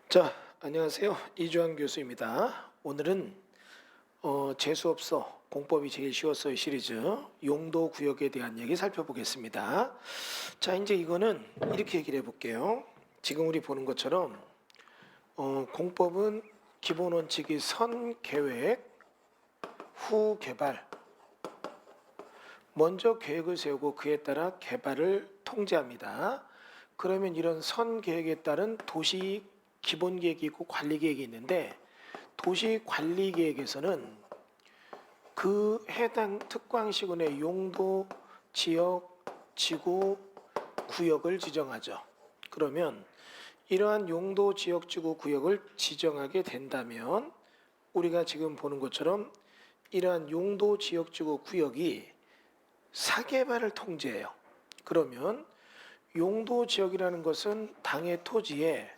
자, 안녕하세요. 이주환 교수입니다. 오늘은 재수없어 공법이 제일 쉬웠어요 시리즈 용도 구역에 대한 얘기 살펴보겠습니다. 자, 이제 이거는 이렇게 얘기를 해볼게요. 지금 우리 보는 것처럼 공법은 기본 원칙이 선 계획, 후 개발. 먼저 계획을 세우고 그에 따라 개발을 통제합니다. 그러면 이런 선 계획에 따른 도시 기본 계획이 있고 관리 계획이 있는데, 도시 관리 계획에서는 그 해당 특광시군의 용도, 지역, 지구, 구역을 지정하죠. 그러면 이러한 용도, 지역, 지구, 구역을 지정하게 된다면 우리가 지금 보는 것처럼 이러한 용도, 지역, 지구, 구역이 사개발을 통제해요. 그러면 용도 지역이라는 것은 당의 토지에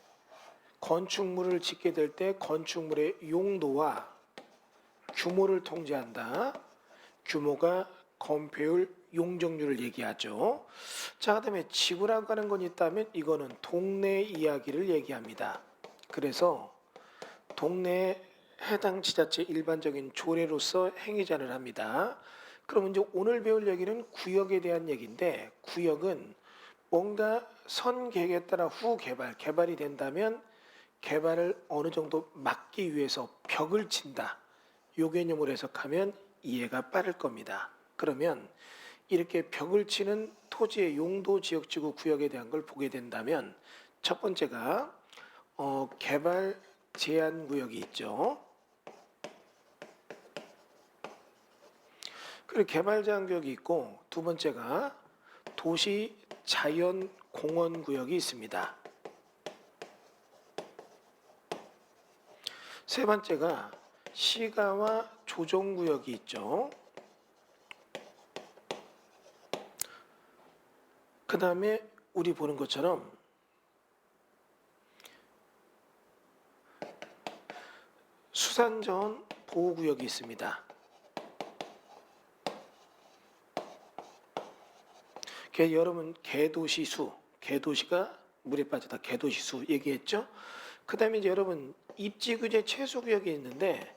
건축물을 짓게 될 때 건축물의 용도와 규모를 통제한다. 규모가 건폐율, 용적률을 얘기하죠. 자, 그다음에 지구라고 하는 건 있다면 이거는 동네 이야기를 얘기합니다. 그래서 동네에 해당 지자체 일반적인 조례로서 행위자를 합니다. 그럼 이제 오늘 배울 얘기는 구역에 대한 얘기인데, 구역은 뭔가 선 계획에 따라 후 개발이 된다면 개발을 어느 정도 막기 위해서 벽을 친다. 요 개념으로 해석하면 이해가 빠를 겁니다. 그러면 이렇게 벽을 치는 토지의 용도, 지역, 지구, 구역에 대한 걸 보게 된다면 첫 번째가 개발 제한 구역이 있죠. 그리고 개발 제한 구역이 있고, 두 번째가 도시 자연 공원 구역이 있습니다. 세 번째가 시가와 조정 구역이 있죠. 그 다음에 우리 보는 것처럼 수산자원 보호구역이 있습니다. 여러분 개도시수, 개도시가 물에 빠지다 개도시수 얘기했죠. 그 다음에 이제 여러분 입지규제 최소구역이 있는데,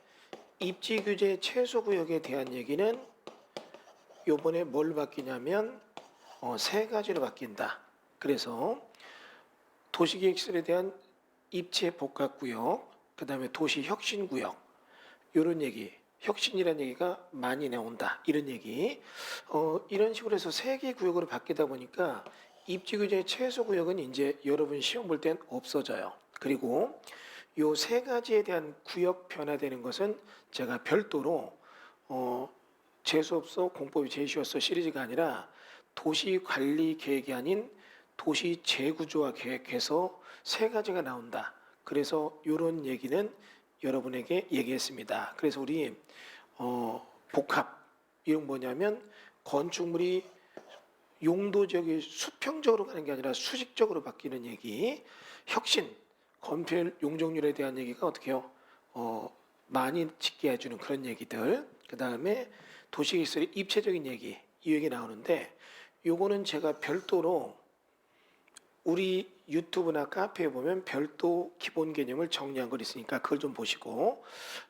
입지규제 최소구역에 대한 얘기는 요번에 뭘 바뀌냐면 세 가지로 바뀐다. 그래서 도시계획설에 대한 입체 복합구역, 그 다음에 도시혁신구역, 이런 얘기, 혁신이라는 얘기가 많이 나온다. 이런 얘기. 이런 식으로 해서 세 개 구역으로 바뀌다 보니까 입지규제 최소구역은 이제 여러분 시험 볼 땐 없어져요. 그리고 요 세 가지에 대한 구역 변화되는 것은 제가 별도로 재수없어 공법이 제일 쉬웠어 시리즈가 아니라 도시관리 계획이 아닌 도시 재구조화 계획해서 세 가지가 나온다. 그래서 이런 얘기는 여러분에게 얘기했습니다. 그래서 우리 복합, 이건 뭐냐면 건축물이 용도 지역이 수평적으로 가는 게 아니라 수직적으로 바뀌는 얘기. 혁신, 건폐율, 용적률에 대한 얘기가 어떻게 해요? 많이 짓게 해주는 그런 얘기들. 그 다음에 도시기술의 입체적인 얘기, 이 얘기 나오는데, 요거는 제가 별도로 우리 유튜브나 카페에 보면 별도 기본 개념을 정리한 걸 있으니까 그걸 좀 보시고,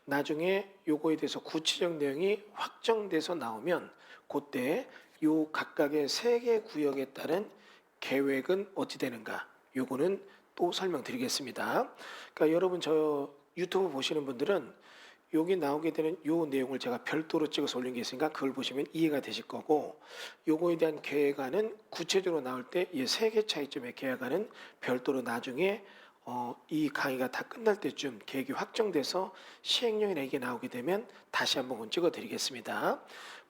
나중에 요거에 대해서 구체적 내용이 확정돼서 나오면 그때 요 각각의 세 개 구역에 따른 계획은 어찌 되는가, 요거는 또 설명드리겠습니다. 그러니까 여러분 저 유튜브 보시는 분들은 여기 나오게 되는 요 내용을 제가 별도로 찍어서 올린 게 있으니까 그걸 보시면 이해가 되실 거고, 요거에 대한 계획안은 구체적으로 나올 때 이 세 개 차이점의 계획안은 별도로 나중에 이 강의가 다 끝날 때쯤 계획이 확정돼서 시행령이나 이게 나오게 되면 다시 한번 찍어 드리겠습니다.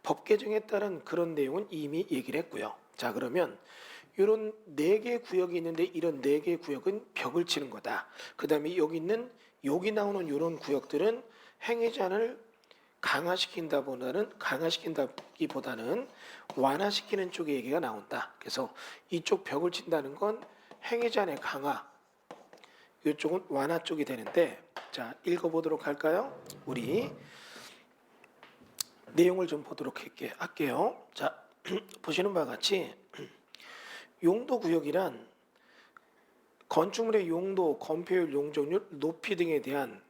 법 개정에 따른 그런 내용은 이미 얘기를 했고요. 자, 그러면 이런 네 개 구역이 있는데 이런 네 개 구역은 벽을 치는 거다. 그 다음에 여기 나오는 이런 구역들은 행위자를 강화시킨다기보다는 완화시키는 쪽의 얘기가 나온다. 그래서 이쪽 벽을 친다는 건 행위자의 강화, 이쪽은 완화 쪽이 되는데, 자, 읽어보도록 할까요? 우리 내용을 좀 보도록 할게요. 자, 보시는 바와 같이 용도구역이란 건축물의 용도, 건폐율, 용적률, 높이 등에 대한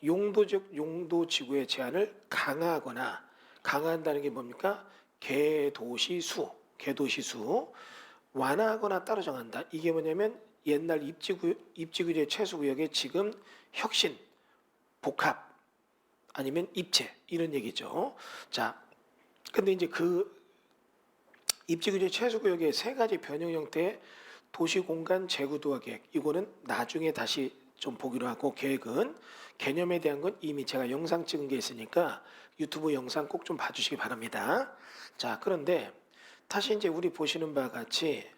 용도적 용도지구의 제한을 강화한다는 게 뭡니까? 개도시수, 완화하거나 따로 정한다. 이게 뭐냐면 옛날 입지규제 최소구역의 지금 혁신, 복합 아니면 입체 이런 얘기죠. 자, 근데 이제 그 입지규제 최소구역의 세 가지 변형 형태의 도시공간 재구도화 계획, 이거는 나중에 다시 좀 보기로 하고, 계획은 개념에 대한 건 이미 제가 영상 찍은 게 있으니까 유튜브 영상 꼭 좀 봐주시기 바랍니다. 자, 그런데 다시 이제 우리 보시는 바와 같이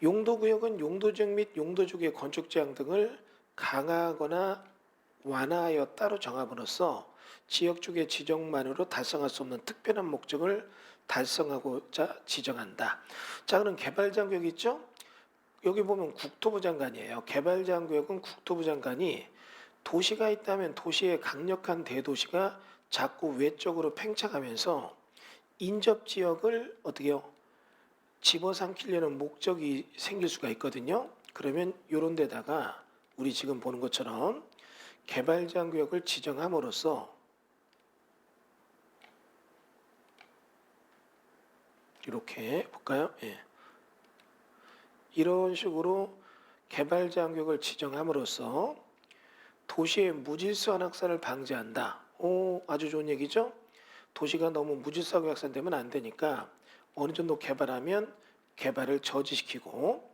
용도구역은 용도적 및 용도주의 건축 제한 등을 강화하거나 완화하여 따로 정함으로써 지역주의 지정만으로 달성할 수 없는 특별한 목적을 달성하고자 지정한다. 자, 그럼 개발장구역 있죠? 여기 보면 국토부 장관이에요. 개발장구역은 국토부 장관이 도시가 있다면 도시의 강력한 대도시가 자꾸 외적으로 팽창하면서 인접지역을 어떻게요? 집어삼키려는 목적이 생길 수가 있거든요. 그러면 이런 데다가 우리 지금 보는 것처럼 개발장구역을 지정함으로써 이렇게 볼까요? 예. 이런 식으로 개발장구역을 지정함으로써 도시의 무질서한 확산을 방지한다. 아주 좋은 얘기죠? 도시가 너무 무질서하게 확산되면 안 되니까 어느 정도 개발하면 개발을 저지시키고,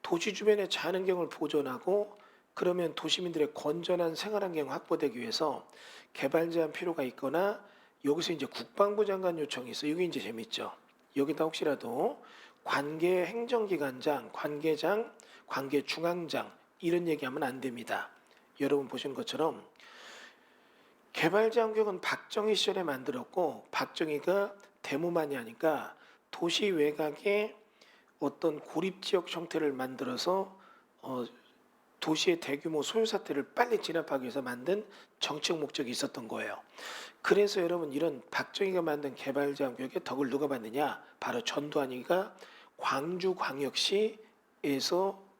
도시 주변의 자연환경을 보존하고, 그러면 도시민들의 건전한 생활환경 확보되기 위해서 개발 제한 필요가 있거나, 여기서 이제 국방부 장관 요청이 있어. 이게 이제 재밌죠. 여기다 혹시라도 관계 행정기관장, 관계장, 관계중앙장 이런 얘기하면 안 됩니다. 여러분 보시는 것처럼 개발장구역은 박정희 시절에 만들었고, 박정희가 대모만이 하니까 도시 외곽에 어떤 고립지역 형태를 만들어서 도시의 대규모 소유 사태를 빨리 진압하기 위해서 만든 정책 목적이 있었던 거예요. 그래서 여러분, 이런 박정희가 만든 개발장구역의 덕을 누가 받느냐? 바로 전두환이가 광주광역시에서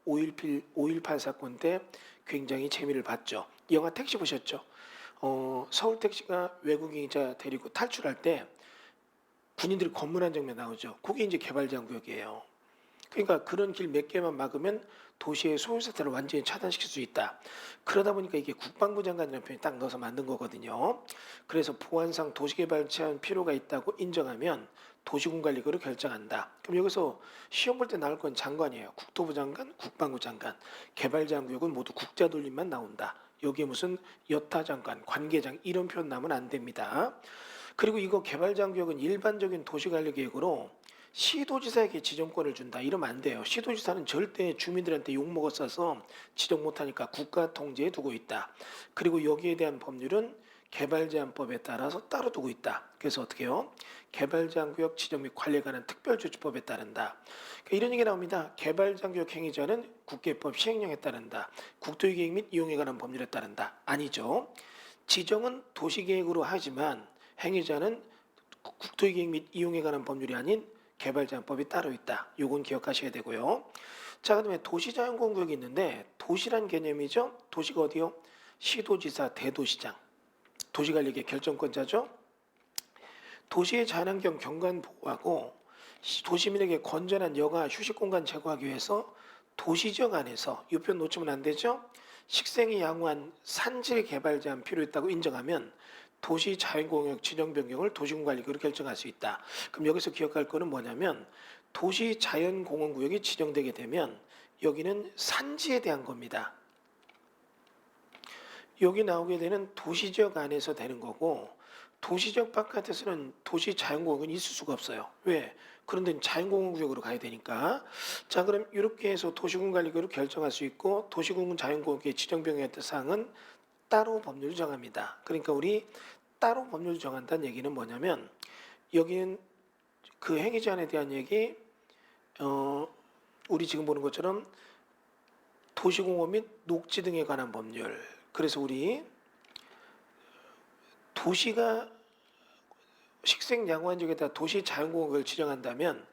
5.18 사건 때 굉장히 재미를 봤죠. 영화 택시 보셨죠? 서울 택시가 외국인자 데리고 탈출할 때 군인들이 검문한 장면 나오죠. 그게 이제 개발장구역이에요. 그러니까 그런 길 몇 개만 막으면 도시의 소유 사태를 완전히 차단시킬 수 있다. 그러다 보니까 이게 국방부 장관이라는 표현이 딱 넣어서 만든 거거든요. 그래서 보안상 도시개발 제한 필요가 있다고 인정하면 도시군관리구를 결정한다. 그럼 여기서 시험 볼 때 나올 건 장관이에요. 국토부 장관, 국방부 장관. 개발장구역은 모두 국자 돌림만 나온다. 여기에 무슨 여타 장관, 관계장 이런 표현 나오면 안 됩니다. 그리고 이거 개발장구역은 일반적인 도시관리계획으로 시도지사에게 지정권을 준다. 이러면 안 돼요. 시도지사는 절대 주민들한테 욕먹어 써서 지정 못하니까 국가 통제에 두고 있다. 그리고 여기에 대한 법률은 개발제한법에 따라서 따로 두고 있다. 그래서 어떻게 해요? 개발장구역 지정 및 관리에 관한 특별조치법에 따른다. 그러니까 이런 얘기 나옵니다. 개발장구역 행위자는 국계법 시행령에 따른다. 국토계획 및 이용에 관한 법률에 따른다. 아니죠. 지정은 도시계획으로 하지만 행위자는 국토계획 및 이용에 관한 법률이 아닌 개발제한법이 따로 있다. 요건 기억하셔야 되고요. 자, 그다음에 도시자연공구역이 있는데, 도시란 개념이죠. 도시가 어디요? 시도지사, 대도시장. 도시관리계 결정권자죠. 도시의 자연환경 경관 보호하고 도시민에게 건전한 여가 휴식공간 제공하기 위해서 도시지역 안에서, 이 표현 놓치면 안 되죠. 식생이 양호한 산지 개발 제한 필요 있다고 인정하면 도시 자연공역 지정 변경을 도시군관리구로 결정할 수 있다. 그럼 여기서 기억할 거는 뭐냐면, 도시 자연공원구역이 지정되게 되면 여기는 산지에 대한 겁니다. 여기 나오게 되는 도시지역 안에서 되는 거고, 도시지역 바깥에서는 도시 자연공원이 있을 수가 없어요. 왜? 그런데 자연공원구역으로 가야 되니까. 자, 그럼 이렇게 해서 도시군관리구로 결정할 수 있고, 도시군 자연공원구의 지정 변경의 사항은 따로 법률을 정합니다. 그러니까 우리 따로 법률을 정한다는 얘기는 뭐냐면, 여기는 그 행위 제한에 대한 얘기, 우리 지금 보는 것처럼 도시공원 및 녹지 등에 관한 법률. 그래서 우리 도시가 식생 양호한 지역에다 도시 자연공원을 지정한다면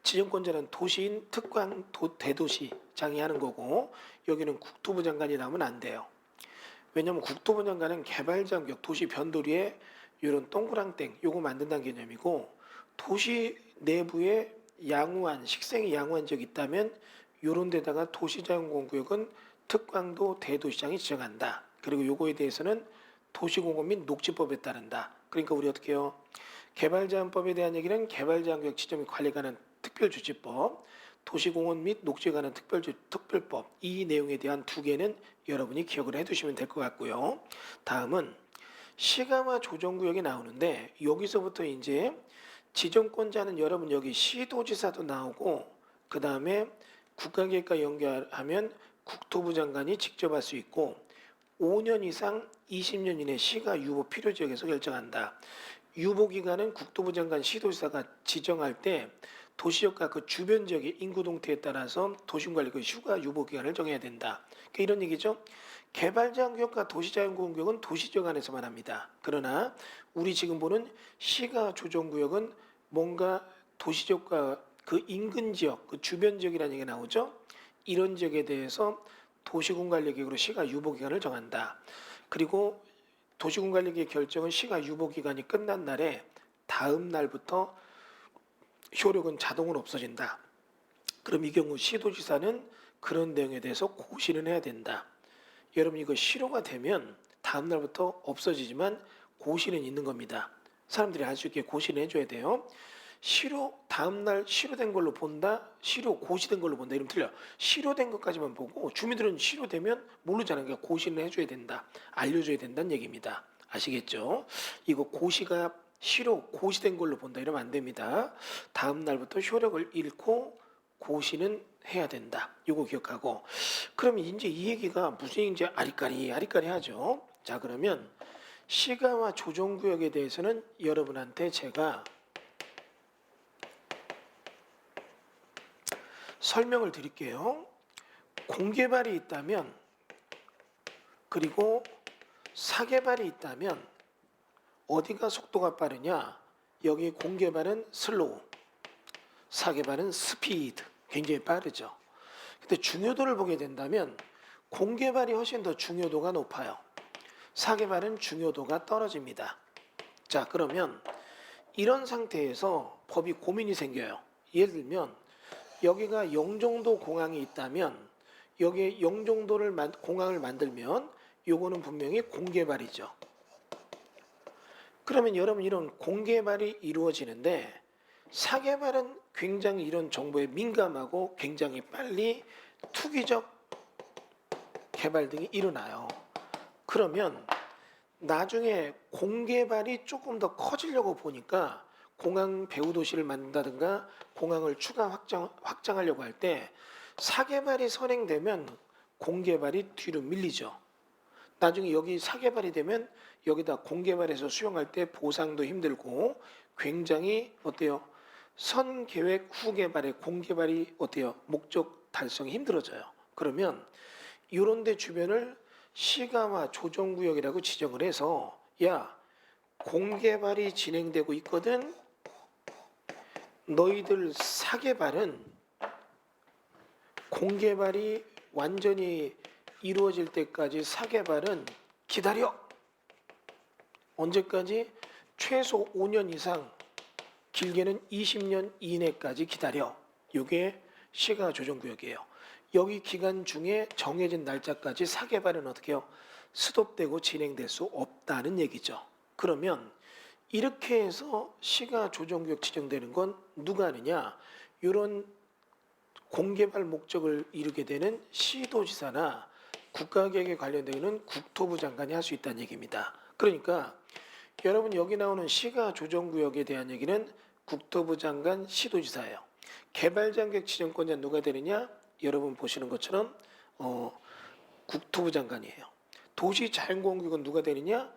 지정권자는 도시인 특광 대도시장이 하는 거고 여기는 국토부 장관이 나오면 안 돼요. 왜냐하면 국토부 장관은 개발장벽 도시 변도리에 이런 동그랑땡 요거 만든다는 개념이고 도시 내부에 양호한 식생이 양호한 지역이 있다면 요런 데다가 도시자연공구역은 특광도 대도시장이 지정한다. 그리고 요거에 대해서는 도시공원 및 녹지법에 따른다. 그러니까 우리 어떻게 해요? 개발제한법에 대한 얘기는 개발제한구역 지정 및 관리에 관한 특별조치법, 도시공원 및 녹지에 관한 특별법 이 내용에 대한 두 개는 여러분이 기억을 해두시면 될 것 같고요. 다음은 시가와 조정구역이 나오는데 여기서부터 이제 지정권자는 여러분 여기 시도지사도 나오고 그 다음에 국가계획과 연결하면 국토부 장관이 직접 할 수 있고 5년 이상 20년 이내 시가 유보 필요 지역에서 결정한다. 유보 기간은 국토부 장관 시도지사가 지정할 때 도시역과 그 주변 지역의 인구 동태에 따라서 도심관리 그 휴가 유보 기간을 정해야 된다. 그러니까 이런 얘기죠. 개발제한구역과 도시자연공원구역은 도시지역 안에서만 합니다. 그러나 우리 지금 보는 시가 조정구역은 뭔가 도시지역과 그 인근 지역, 그 주변 지역이라는 얘기가 나오죠. 이런 지역에 대해서 도시군관리계획으로 시가 유보기간을 정한다. 그리고 도시군관리계획 결정은 시가 유보기간이 끝난 날에 다음 날부터 효력은 자동으로 없어진다. 그럼 이 경우 시도지사는 그런 내용에 대해서 고시는 해야 된다. 여러분 이거 실효가 되면 다음 날부터 없어지지만 고시는 있는 겁니다. 사람들이 알 수 있게 고시는 해줘야 돼요. 실효 다음 날 실효된 걸로 본다. 실효 고시된 걸로 본다. 이러면 틀려. 실효된 것까지만 보고 주민들은 실효되면 모르잖아요. 그러니까 고시는 해줘야 된다. 알려줘야 된다는 얘기입니다. 아시겠죠? 이거 고시가 실효 고시된 걸로 본다. 이러면 안 됩니다. 다음 날부터 효력을 잃고 고시는 해야 된다. 이거 기억하고. 그럼 이제 이 얘기가 무슨 얘기인지 아리까리 하죠. 자 그러면 시가와 조정구역에 대해서는 여러분한테 제가 설명을 드릴게요. 공개발이 있다면 그리고 사개발이 있다면 어디가 속도가 빠르냐? 여기 공개발은 슬로우, 사개발은 스피드, 굉장히 빠르죠. 근데 중요도를 보게 된다면 공개발이 훨씬 더 중요도가 높아요. 사개발은 중요도가 떨어집니다. 자 그러면 이런 상태에서 법이 고민이 생겨요. 예를 들면 여기가 영종도 공항이 있다면 여기에 영종도를 공항을 만들면 요거는 분명히 공개발이죠. 그러면 여러분 이런 공개발이 이루어지는데 사개발은 굉장히 이런 정보에 민감하고 굉장히 빨리 투기적 개발 등이 일어나요. 그러면 나중에 공개발이 조금 더 커지려고 보니까 공항 배후 도시를 만든다든가 공항을 추가 확장하려고 할 때 사개발이 선행되면 공개발이 뒤로 밀리죠. 나중에 여기 사개발이 되면 여기다 공개발에서 수용할 때 보상도 힘들고 굉장히 어때요? 선계획 후개발의 공개발이 어때요? 목적 달성이 힘들어져요. 그러면 이런 데 주변을 시가와 조정구역이라고 지정을 해서 야 공개발이 진행되고 있거든. 너희들 사개발은 공개발이 완전히 이루어질 때까지 사개발은 기다려. 언제까지? 최소 5년 이상, 길게는 20년 이내까지 기다려. 이게 시가 조정구역이에요. 여기 기간 중에 정해진 날짜까지 사개발은 어떻게 해요? 스톱되고 진행될 수 없다는 얘기죠. 그러면 이렇게 해서 시가 조정구역 지정되는 건 누가 하느냐? 이런 공개발 목적을 이루게 되는 시도지사나 국가계획에 관련되는 국토부 장관이 할 수 있다는 얘기입니다. 그러니까 여러분 여기 나오는 시가 조정구역에 대한 얘기는 국토부 장관 시도지사예요. 개발장벽 지정권자 누가 되느냐? 여러분 보시는 것처럼 국토부 장관이에요. 도시자연공원구역은 누가 되느냐?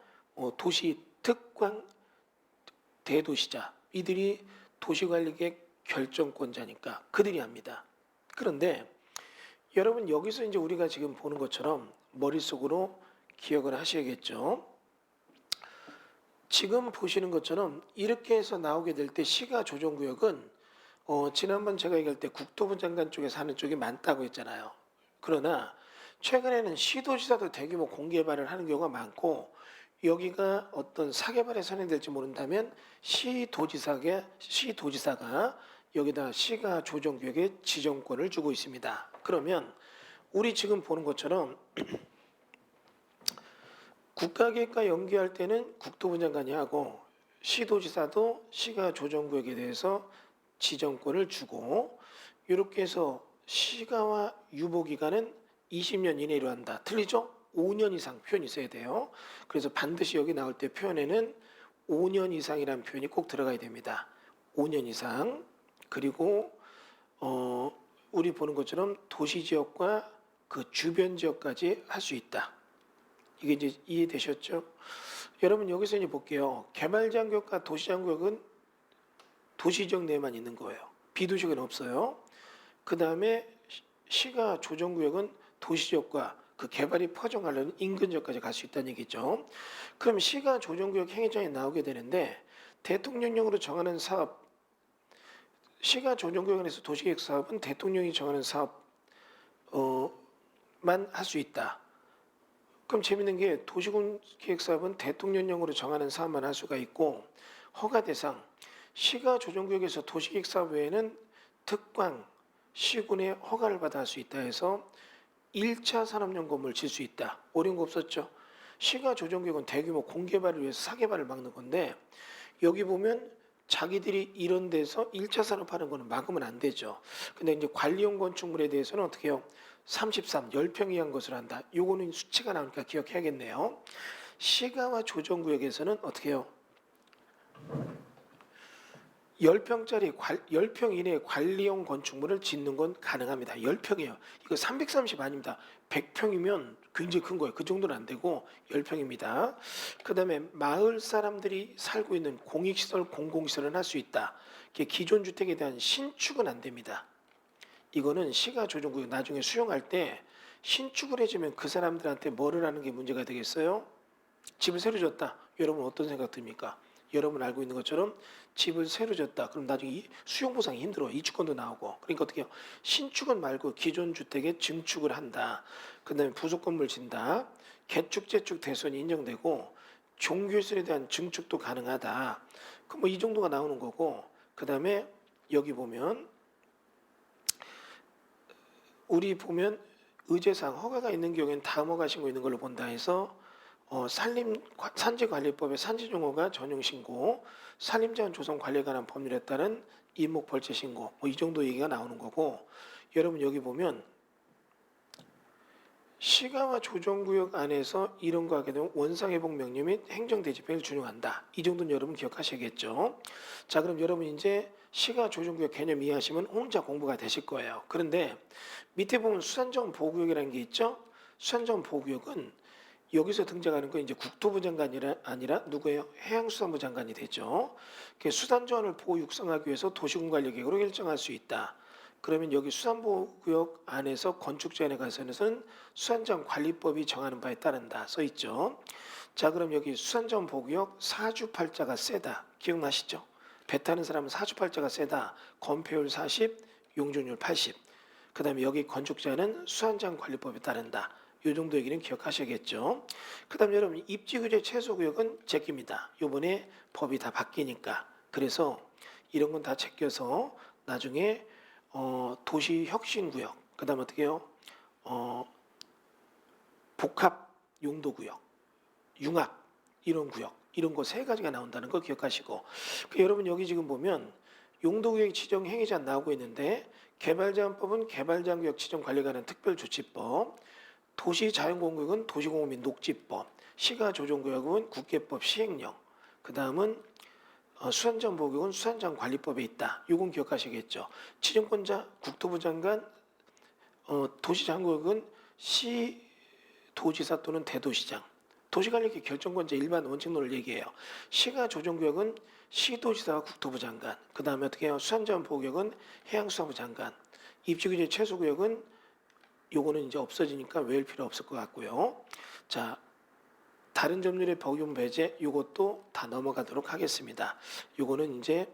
도시특광 대도시자. 이들이 도시관리계획 결정권자니까 그들이 합니다. 그런데 여러분 여기서 이제 우리가 지금 보는 것처럼 머릿속으로 기억을 하셔야겠죠. 지금 보시는 것처럼 이렇게 해서 나오게 될 때 시가 조정구역은 지난번 제가 얘기할 때 국토부 장관 쪽에서 하는 쪽이 많다고 했잖아요. 그러나 최근에는 시도지사도 대규모 공개발을 하는 경우가 많고 여기가 어떤 사개발에 선행될지 모른다면 시도지사가 여기다 시가 조정구역에 지정권을 주고 있습니다. 그러면 우리 지금 보는 것처럼 국가계획과 연계할 때는 국토부 장관이 하고 시도지사도 시가 조정구역에 대해서 지정권을 주고 이렇게 해서 시가와 유보기간은 20년 이내로 한다. 틀리죠? 5년 이상 표현이 있어야 돼요. 그래서 반드시 여기 나올 때 표현에는 5년 이상이라는 표현이 꼭 들어가야 됩니다. 5년 이상. 그리고 우리 보는 것처럼 도시지역과 그 주변 지역까지 할 수 있다. 이게 이제 이해되셨죠? 여러분 여기서 이제 볼게요. 개발장구역과 도시장구역은 도시지역 내에만 있는 거예요. 비도시역은 없어요. 그 다음에 시가 조정구역은 도시지역과 그 개발이 퍼져가려는 인근 지역까지 갈 수 있다는 얘기죠. 그럼 시가 조정구역 행위장이 나오게 되는데 대통령령으로 정하는 사업, 시가 조정구역에서 도시계획 사업은 대통령이 정하는 사업만 할 수 있다. 그럼 재밌는 게 도시계획 사업은 대통령령으로 정하는 사업만 할 수가 있고 허가 대상, 시가 조정구역에서 도시계획 사업 외에는 특광, 시군의 허가를 받아 할 수 있다 해서 1차 산업용 건물 질 수 있다. 어려운 거 없었죠. 시가 조정구역은 대규모 공개발을 위해서 사개발을 막는 건데 여기 보면 자기들이 이런 데서 1차 산업하는 거는 막으면 안 되죠. 근데 이제 관리용 건축물에 대해서는 어떻게 해요? 33, 10평 이하인 것을 한다. 요거는 수치가 나오니까 기억해야겠네요. 시가와 조정구역에서는 어떻게 해요? 10평짜리 10평 이내의 관리용 건축물을 짓는 건 가능합니다. 10평이에요. 이거 330 아닙니다. 100평이면 굉장히 큰 거예요. 그 정도는 안 되고 10평입니다. 그 다음에 마을 사람들이 살고 있는 공익시설, 공공시설은 할 수 있다. 기존 주택에 대한 신축은 안 됩니다. 이거는 시가 조정구역 나중에 수용할 때 신축을 해주면 그 사람들한테 뭐를 하는 게 문제가 되겠어요? 집을 새로 졌다. 여러분 어떤 생각 듭니까? 여러분 알고 있는 것처럼 집을 새로 졌다. 그럼 나중에 수용 보상이 힘들어. 이주권도 나오고. 그러니까 어떻게 해요? 신축은 말고 기존 주택에 증축을 한다. 그다음에 부속 건물 진다. 개축, 재축, 대손이 인정되고 종교시설에 대한 증축도 가능하다. 그럼 뭐 이 정도가 나오는 거고. 그다음에 여기 보면 우리 보면 의제상 허가가 있는 경우에는 다음 허가 신고 있는 걸로 본다 해서 산지관리법의 산지정호가 전용신고, 산림자원 조성 관리에 관한 법률에 따른 이목벌채 신고, 뭐 이 정도 얘기가 나오는 거고, 여러분 여기 보면 시가와 조정구역 안에서 이런 거 하게 되면 원상회복 명령 및 행정대집행을 준용한다. 이 정도는 여러분 기억하셔야겠죠. 자, 그럼 여러분 이제 시가 조정구역 개념 이해하시면 혼자 공부가 되실 거예요. 그런데 밑에 보면 수산자원 보호구역이라는 게 있죠. 수산자원 보호구역은 여기서 등장하는 건 이제 국토부 장관이 아니라 누구예요? 해양수산부 장관이 되죠. 수산자원을 보호 육성하기 위해서 도시군관리 계획으로 결정할 수 있다. 그러면 여기 수산보호구역 안에서 건축 제한에 관해서는 수산자원 관리법이 정하는 바에 따른다 써 있죠. 자, 그럼 여기 수산자원 보호구역 사주팔자가 세다. 기억나시죠? 배 타는 사람은 사주팔자가 세다. 건폐율 40, 용적률 80. 그 다음에 여기 건축 제한은 수산자원 관리법에 따른다. 이 정도 얘기는 기억하셔야겠죠. 그 다음 여러분 입지규제 최소구역은 제끼입니다. 요번에 법이 다 바뀌니까. 그래서 이런 건 다 제껴서 나중에 도시혁신구역, 그 다음 어떻게 해요? 복합용도구역, 융합 이런 구역, 이런 거 세 가지가 나온다는 거 기억하시고, 여러분 여기 지금 보면 용도구역 지정 행위자 나오고 있는데 개발제한법은 개발제한구역 지정 관리에 관한 특별조치법, 도시자연공구역은 도시공원 및 녹지법, 시가조정구역은 국계법 시행령, 그 다음은 수산자원 보호구역은 수산자원 관리법에 있다. 이건 기억하시겠죠. 지정권자 국토부 장관, 도시장구역은 시도지사 또는 대도시장, 도시관리계 결정권자 일반 원칙론을 얘기해요. 시가조정구역은 시도지사와 국토부 장관, 그 다음에 어떻게 해요? 수산자원 보호구역은 해양수산부 장관, 입지규제 최소구역은 요거는 이제 없어지니까 외울 필요 없을 것 같고요. 자, 다른 점률의 적용 배제 요것도 다 넘어가도록 하겠습니다. 요거는 이제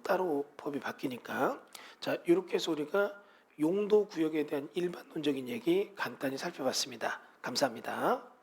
따로 법이 바뀌니까. 자, 이렇게 해서 우리가 용도 구역에 대한 일반론적인 얘기 간단히 살펴봤습니다. 감사합니다.